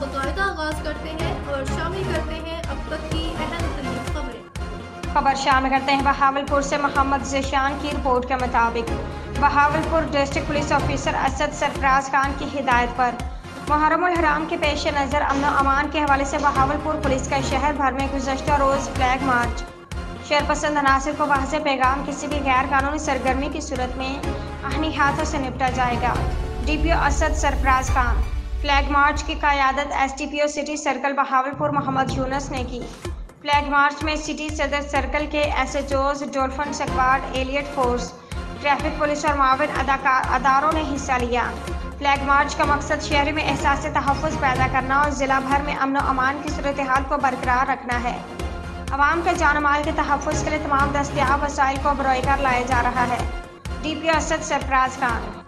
बाकायदा आगाज करते हैं और शामिल करते हैं अब तक की अहम तरीन खबर शामिल करते हैं। बहावलपुर से मोहम्मद ज़ीशान की रिपोर्ट के मुताबिक Bahawalpur district police officer Asad Sarfaraz Khan की हिदायत पर मुहर्रम उल हराम के पेश नज़र अमन अमान के हवाले से बहावलपुर पुलिस का शहर भर में गुज़श्ता रोज़ फ्लैग मार्च शहरपसंद अनासिर को वाज़ेह पैगाम किसी भी गैर कानूनी सरगर्मी की सूरत में आहनी हाथों से निपटा जाएगा। DPO Asad Sarfaraz Khan. Flag march की क़यादत SDPO city circle Bahawalpur Mohammad Younus ने की। फ्लैग मार्च में सिटी सदर सर्कल के SHOs, dolphin squad, elite force, traffic police और माविन अदारों ने हिस्सा लिया। फ्लैग मार्च का मकसद शहर में एहसास तहफ़्फ़ुज़ पैदा करना और ज़िला भर में अमन व अमान की सूरत हाल को बरकरार रखना है। अवाम के जान माल के तहफ़्फ़ुज़ के लिए तमाम दस्तयाब वसाइल को बरोए कर लाया जा रहा है। DPO असद सरफराज खान।